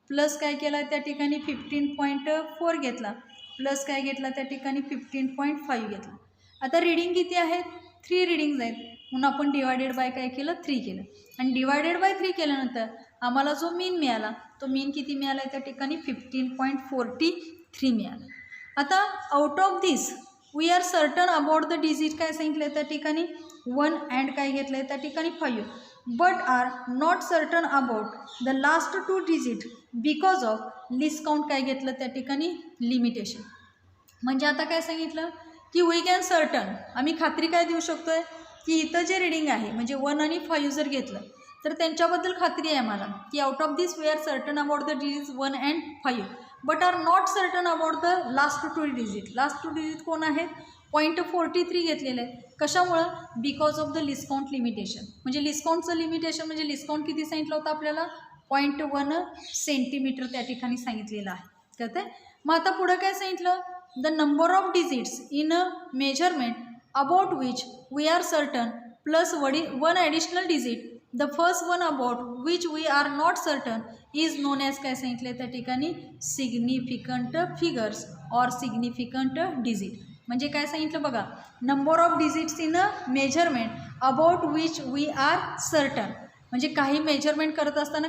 प्लस काय केला त्या ठिकाणी 15.4 घेतला प्लस काय घेतला त्या ठिकाणी 15.5 घेतला. आता रीडिंग किती आहेत, 3 रीडिंग्ज आहेत म्हणून आपण डिवायडेड बाय काय केलं 3 केलं आणि डिवायडेड बाय 3 केल्यानंतर आम्हाला जो मीन मिळाला तो मीन किती मिळाला त्या ठिकाणी 15.43 मिळाला. आता out of this we are certain about the digit काय सांगितलं त्या ठिकाणी 1 अँड काय घेतलं आहे त्या ठिकाणी 5 but are not certain about the last 2 digit because of least count काय घेतलं त्या ठिकाणी लिमिटेशन. म्हणजे आता काय सांगितलं की वी कॅन सर्टन, आम्ही खात्री काय देऊ शकतो आहे की इथं जे रीडिंग आहे म्हणजे 1 आणि 5 जर घेतलं तर त्यांच्याबद्दल खात्री आहे आम्हाला की out of this we are certain about the digit 1 and 5 but are not certain about the last 2 digit. Last 2 digit कोण आहेत 0.43 घेतलेलं आहे. कशामुळं, because of the least count limitation. म्हणजे लिस्ट काउंटचं लिमिटेशन म्हणजे लिस्ट काउंट किती सांगितलं होतं आपल्याला 0.1 सेंटीमीटर त्या ठिकाणी सांगितलेलं आहे. कळतं आहे. मग आता पुढं काय सांगितलं, the number of digits in a measurement about which we are certain plus 1 additional digit the first one about which we are not certain is known as काय सांगितले त्या ठिकाणी significant figures or significant digit. म्हणजे काय सांगितलं बघा, number of digits in a measurement about which we are certain. म्हणजे काही मेजरमेंट करत असताना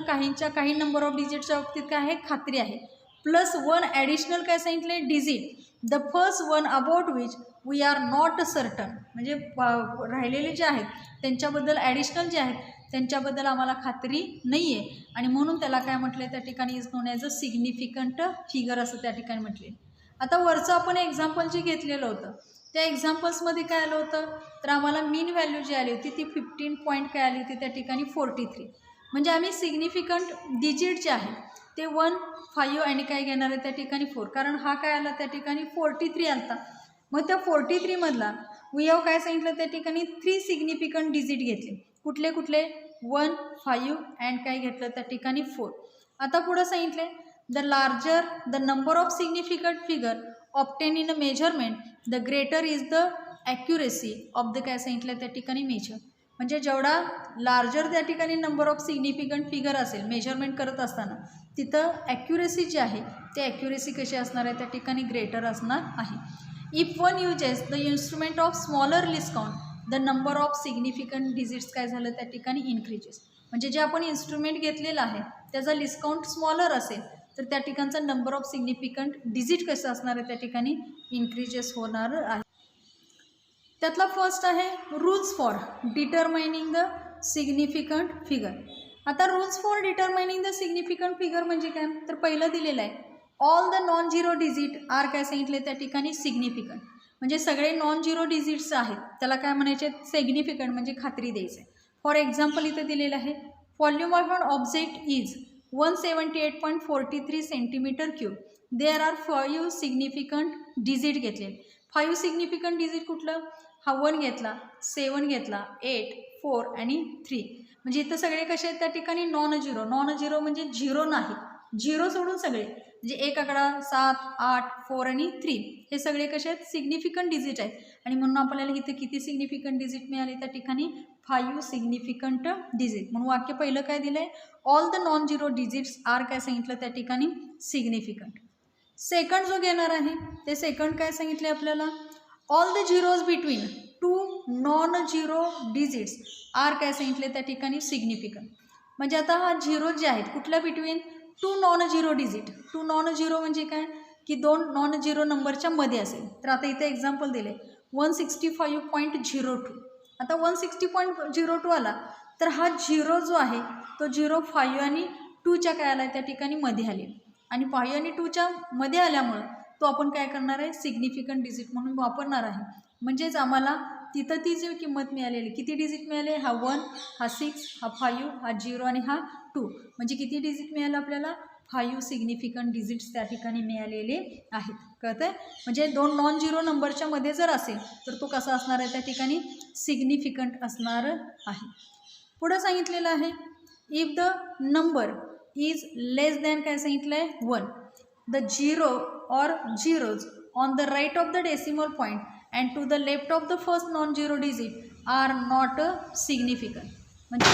काही नंबर ऑफ डिजिटच्या बाबतीत काय आहे खात्री आहे, प्लस 1 ॲडिशनल काय सांगितले digit the first one about which we are not certain. म्हणजे राहिलेले जे आहेत त्यांच्याबद्दल ॲडिशनल जे आहेत त्यांच्याबद्दल आम्हाला खात्री नाही आहे आणि म्हणून त्याला काय म्हटलं आहे त्या ठिकाणी is known as a significant figure असं त्या ठिकाणी म्हटले. आता वरचं आपण एक्झाम्पल जे घेतलेलं होतं त्या एक्झाम्पल्समध्ये काय आलं होतं, तर आम्हाला मीन व्हॅल्यू जी आली होती ती 15 पॉईंट काय आली होती त्या ठिकाणी 43. म्हणजे आम्ही सिग्निफिकंट डिजिट जे आहे ते 1, 5 आणि काय घेणार आहे त्या ठिकाणी 4, कारण हा काय आला त्या ठिकाणी 43 आलता. मग त्या 43 मधला वी हॅव काय सांगितलं त्या ठिकाणी 3 सिग्निफिकंट डिजिट घेतले. कुठले कुठले? 1, 5 अँड काय घेतलं त्या ठिकाणी 4. आता पुढं सांगितले the larger the number of significant figure obtain in a measurement the greater is the accuracy of the काय सांगितलं त्या ठिकाणी मेजर. म्हणजे जेवढा लार्जर त्या ठिकाणी नंबर ऑफ सिग्निफिकंट फिगर असेल मेजरमेंट करत असताना तिथं ॲक्युरेसी जी आहे ते ॲक्युरेसी कशी असणार आहे त्या ठिकाणी ग्रेटर असणार आहे. If one uses the instrument of smaller list count the number of significant digits काय झालं त्या ठिकाणी इन्क्रीजेस. म्हणजे जे आपण इन्स्ट्रुमेंट घेतलेलं आहे त्याचा लिस्ट काउंट स्मॉलर असेल तर त्या ठिकाणचा नंबर ऑफ सिग्निफिकंट डिजिट कसं असणार आहे त्या ठिकाणी इन्क्रीजेस होणार आहे. त्यातला फर्स्ट आहे rules for determining the significant figure. आता rules for determining the significant figure म्हणजे काय, तर पहिलं दिलेलं आहे all the non zero digit are काय सांगितले त्या ठिकाणी सिग्निफिकंट. म्हणजे सगळे नॉन झिरो डिजिट्स आहेत त्याला काय म्हणायचे सिग्निफिकंट म्हणजे खात्री द्यायचं आहे. फॉर एक्झाम्पल इथं दिलेलं आहे volume of an object is 178.43 centimetre cube. There are 5 significant digit घेतले. 5 सिग्निफिकंट डिजिट कुठलं, हा 1 घेतला, 7 घेतला, 8, 4 आणि 3. म्हणजे इथं सगळे कसे आहेत त्या ठिकाणी नॉन झिरो. नॉन झिरो म्हणजे झिरो नाही, झिरो सोडून सगळे म्हणजे एक आकडा 7, 8, 4 आणि 3 हे सगळे कसे आहेत सिग्निफिकंट डिजिट आहेत. आणि म्हणून आपल्याला इथे किती सिग्निफिकंट डिजिट मिळाले त्या ठिकाणी 5 सिग्निफिकंट डिजिट. म्हणून वाक्य पहिलं काय दिलं आहे all the non zero digits are काय सांगितलं त्या ठिकाणी सिग्निफिकंट. सेकंड जो घेणार आहे ते सेकंड काय सांगितले आपल्याला all the zeros between 2 non zero digits are काय सांगितले त्या ठिकाणी सिग्निफिकंट. म्हणजे आता हा झिरो जे आहेत कुठल्या between 2 non zero digit. 2 non zero म्हणजे काय की 2 नॉन झिरो नंबरच्या मध्ये असेल. तर आता इथे एक्झाम्पल दिले 165.02. आता 160.02 आला तर हा झिरो जो आहे तो 0, 5 आणि 2च्या काय आला त्या ठिकाणी मध्ये आले आणि 5 आणि 2च्या मध्ये आल्यामुळं तो आपण काय करणार आहे सिग्निफिकंट डिजिट म्हणून वापरणार आहे. म्हणजेच आम्हाला तिथं ती जी किंमत मिळालेली किती डिजिट मिळाले, हा 1, हा 6, हा 5, हा 0 आणि हा 2. म्हणजे किती डिजिट मिळालं आपल्याला 5 सिग्निफिकंट डिजिट्स त्या ठिकाणी मिळालेले आहेत. कळतं आहे. म्हणजे 2 नॉन झिरो नंबरच्या मध्ये जर असेल तर तो कसा असणार आहे त्या ठिकाणी सिग्निफिकंट असणार आहे. पुढं सांगितलेलं आहे if the number is less than काय सांगितलं आहे 1 the zero or zeros on the right of the decimal point and to the left of the first non zero digit are not significant. म्हणजे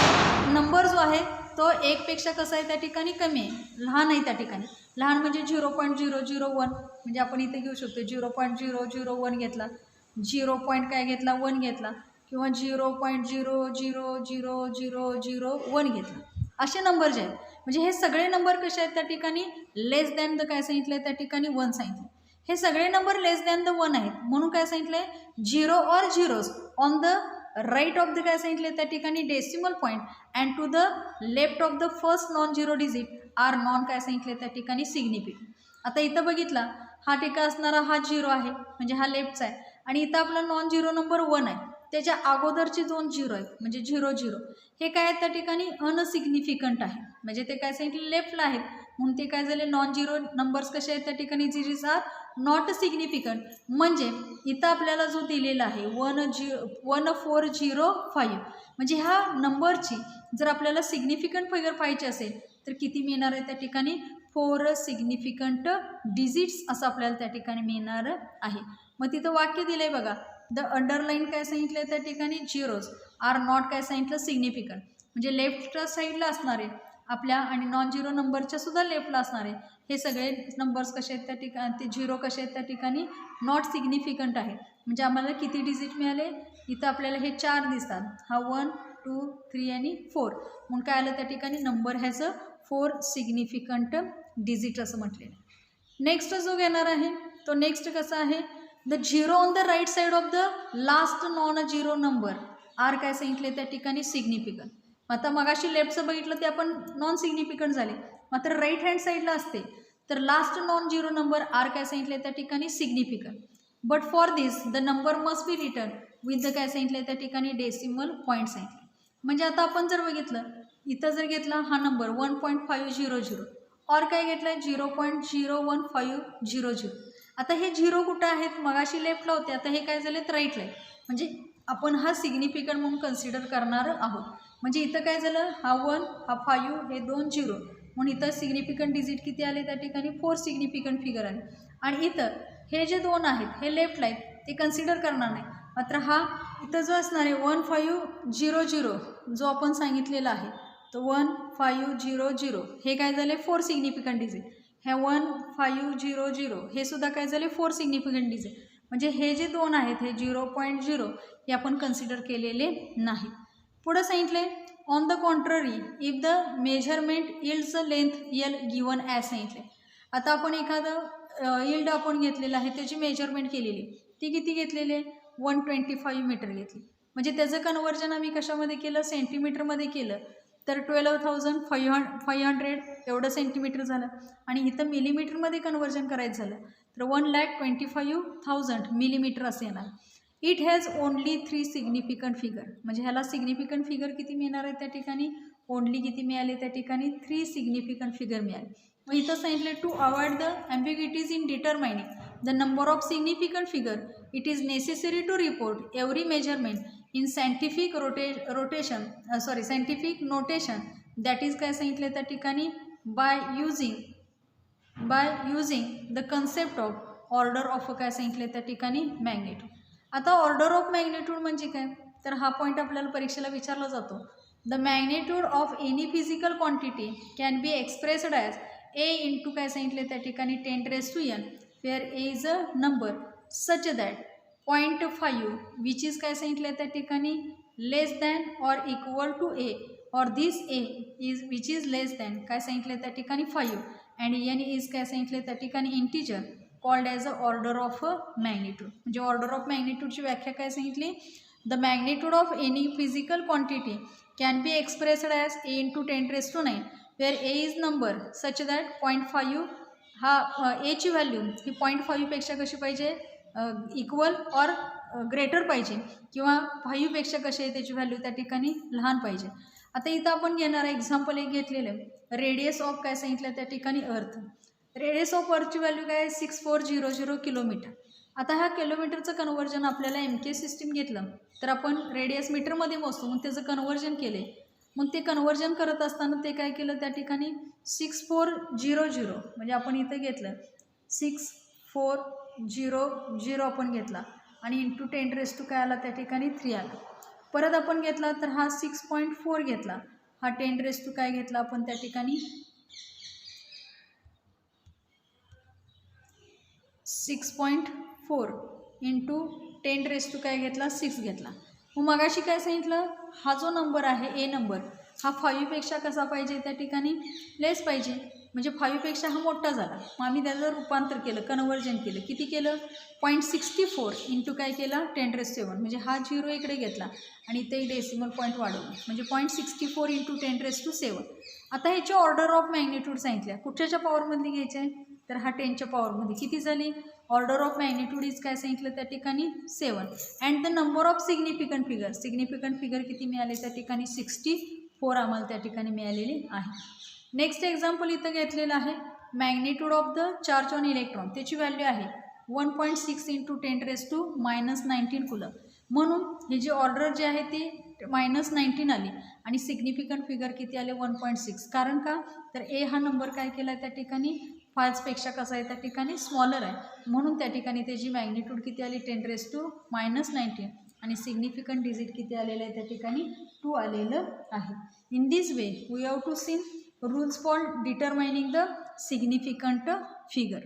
number जो आहे तो 1पेक्षा कसा आहे त्या ठिकाणी कमी आहे, लहान आहे त्या ठिकाणी. लहान म्हणजे 0.001 म्हणजे आपण इथे घेऊ शकतो 0.001 घेतला, 0. काय घेतला 1 घेतला किंवा 0.0000001 घेतला. असे नंबर जे आहेत म्हणजे हे सगळे नंबर कसे आहेत त्या ठिकाणी लेस दॅन द काय सांगितलं त्या ठिकाणी 1 सांगितलं. हे सगळे नंबर लेस दॅन द 1 आहेत म्हणून काय सांगितलं आहे zero or zeros on the right of the काय सांगितले त्या ठिकाणी decimal point and to the left of the first non zero digit are non काय सांगितले त्या ठिकाणी सिग्निफिकंट. आता इथं बघितला हा ठिका असणारा हा 0 आहे म्हणजे हा लेफ्टचा आहे आणि इथं आपला नॉन झिरो नंबर 1 आहे. त्याच्या अगोदरचे 2 झिरो आहेत म्हणजे 0, 0 हे काय आहेत त्या ठिकाणी अनसिग्निफिकंट आहे. म्हणजे ते काय सांगितले लेफ्टला आहेत म्हणून ते काय झाले नॉन झिरो नंबर्स कसे आहेत त्या ठिकाणी झिरोज आर नॉट सिग्निफिकंट. म्हणजे इथं आपल्याला जो दिलेला आहे 1405 म्हणजे ह्या नंबरची जर आपल्याला सिग्निफिकंट फिगर पाहिजे असेल तर किती मिळणार आहे त्या ठिकाणी 4 सिग्निफिकंट डिजिट्स असं आपल्याला त्या ठिकाणी मिळणार आहे. मग तिथं वाक्य दिलं आहे बघा द अंडरलाईन काय सांगितलं त्या ठिकाणी झिरोज आर नॉट काय सांगितलं सिग्निफिकंट. म्हणजे लेफ्टच्या साईडला असणारे आपल्या आणि नॉन झिरो नंबरच्या सुद्धा लेफ्टला असणारे हे सगळे नंबर्स कसे आहेत त्या ठिकाणी ते झिरो कसे आहेत त्या ठिकाणी नॉट सिग्निफिकंट आहे. म्हणजे आम्हाला किती डिजिट मिळाले इथं आपल्याला हे 4 दिसतात, हा 1, 2, 3 आणि 4 म्हणून काय आलं त्या ठिकाणी number has a 4 significant digit असं म्हटलेलं. नेक्स्ट जो घेणार आहे तो नेक्स्ट कसा आहे the zero on the right side of the last non zero number are काय सांगितले त्या ठिकाणी सिग्निफिकंट. आता मगाशी लेफ्टचं बघितलं ते आपण नॉन सिग्निफिकंट झाले, मात्र राईट हँड साईडला असते तर last non zero number are काय सांगितलं त्या ठिकाणी significant. But for this the number must be written with the काय सांगितलं त्या ठिकाणी डेसिमल पॉईंट सांगितलं. म्हणजे आता आपण जर बघितलं इथं जर घेतला हा नंबर 1.500 और काय घेतला आहे 0.01500. आता हे झिरो कुठं आहेत, मगाशी लेफ्टला होते, आता हे काय झालेत राईटला आहे. म्हणजे आपण हा सिग्निफिकंट म्हणून कन्सिडर करणार आहोत. म्हणजे इथं काय झालं, हा 1 हा 5 हे 2 झिरो, म्हणून इथं सिग्निफिकंट डिजिट किती आले त्या ठिकाणी 4 सिग्निफिकंट फिगर आले. आणि इथं हे जे 2 आहेत हे लेफ्टला आहेत ते कन्सिडर करणार नाही. मात्र हा इथं जो असणार आहे 1500 जो आपण सांगितलेला आहे तो 1500 हे काय झाले 4 सिग्निफिकंट डिजिट. ह्या 1500 हे सुद्धा काय झाले 4 सिग्निफिकंट डिजिट. म्हणजे हे जे 2 आहेत हे 0.0 हे आपण कन्सिडर केलेले नाही. पुढं सांगितले on the contrary if the measurement yields length L given as सांगितले. आता आपण एखादं यील्ड आपण घेतलेलं आहे त्याची मेजरमेंट केलेली, ती किती घेतलेली आहे 125 मीटर घेतली. म्हणजे त्याचं कन्वर्जन आम्ही कशामध्ये केलं सेंटीमीटरमध्ये केलं तर 12,500 एवढं सेंटीमीटर झालं. आणि इथं मिलीमीटरमध्ये कन्वर्जन करायचं झालं तर 1,25,000 मिलीमीटर असे येणार. It has only 3 significant figure. म्हणजे ह्याला सिग्निफिकंट फिगर किती मिळणार आहे त्या ठिकाणी ओनली किती मिळाले त्या ठिकाणी 3 सिग्निफिकंट फिगर मिळाले. मग इथं सांगितलं to avoid the ambiguities in determining the number of significant figure it is necessary to report every measurement in scientific scientific notation that is काय सांगितलं त्या ठिकाणी by using the concept of order of काय सांगितलं त्या ठिकाणी magnitude. आता order of magnitude म्हणजे काय तर हा पॉईंट आपल्याला परीक्षेला विचारला जातो. The magnitude of any physical quantity can be expressed as A into काय सांगितले त्या ठिकाणी 10⁻n where A is a number such that 0.5 which is काय सांगितलं त्या ठिकाणी less than or equal to A और this A is which is less than काय सांगितलं त्या ठिकाणी 5 अँड एन इज काय सांगितलं त्या ठिकाणी integer called as a order of magnitude. म्हणजे ऑर्डर ऑफ मॅग्निट्यूडची व्याख्या काय सांगितली the magnitude of any physical quantity can be expressed as A into 10⁻9 where A is number such that 0.5 हा एची व्हॅल्यू ही 0.5पेक्षा कशी पाहिजे इक्वल ऑर ग्रेटर पाहिजे किंवा 5पेक्षा कशी आहे त्याची व्हॅल्यू त्या ठिकाणी लहान पाहिजे. आता इथं आपण घेणार एक्झाम्पल एक घेतलेलं आहे रेडियस ऑफ काय सांगितलं त्या ठिकाणी अर्थ. रेडियस ऑफ अर्थची व्हॅल्यू काय 6400 किलोमीटर. आता ह्या किलोमीटरचं कन्वर्जन आपल्याला MK सिस्टीम घेतलं तर आपण रेडियस मीटरमध्ये मोजतो मग त्याचं कन्वर्जन केले. मग ते कन्वर्जन करत असताना ते काय केलं त्या ठिकाणी 6400 म्हणजे आपण इथं घेतलं 6400 आपण घेतला आणि इंटू 10⁻² काय आला त्या ठिकाणी 3 आला. परत आपण घेतला तर हा 6.4 घेतला, हा 10⁻² काय घेतला आपण त्या ठिकाणी 6.4 इंटू 10⁻² काय घेतला 6 घेतला. मग मगाशी काय सांगितलं हा जो नंबर आहे ए नंबर हा 5पेक्षा कसा पाहिजे त्या ठिकाणी लेस पाहिजे. म्हणजे 5पेक्षा हा मोठा झाला. मग आम्ही त्याचं रूपांतर केलं कन्वर्जन केलं किती केलं 0.64 इंटू काय केला 10⁻7 म्हणजे हा 0 इकडे घेतला आणि ते डेसिमल पॉईंट वाढवलं म्हणजे 0.64 इंटू 10⁻7. आता ह्याची ऑर्डर ऑफ मॅग्निट्यूड सांगितल्या कुठच्या पॉवरमधली घ्यायची आहे तर हा 10च्या पॉवरमध्ये किती झाली ऑर्डर ऑफ मॅग्निट्यूड इज काय सांगितलं त्या ठिकाणी 7 and the number of significant figure किती मिळाले त्या ठिकाणी 64 आम्हाला त्या ठिकाणी मिळालेली आहे. नेक्स्ट एक्झाम्पल इथं घेतलेलं आहे magnitude of the charge on electron त्याची व्हॅल्यू आहे 1.6 इंटू 10⁻⁻19 कुलम. म्हणून हे जे ऑर्डर जे आहे ती -19 आली आणि सिग्निफिकंट फिगर किती आले 1.6. कारण का तर ए हा नंबर काय केला आहे त्या ठिकाणी 5पेक्षा कसा आहे त्या ठिकाणी स्मॉलर आहे म्हणून त्या ठिकाणी त्याची मॅग्निट्यूड किती आली 10⁻19 आणि सिग्निफिकंट डिजिट किती आलेलं आहे त्या ठिकाणी 2 आलेलं आहे. In this way we have to see rules for determining the significant figure.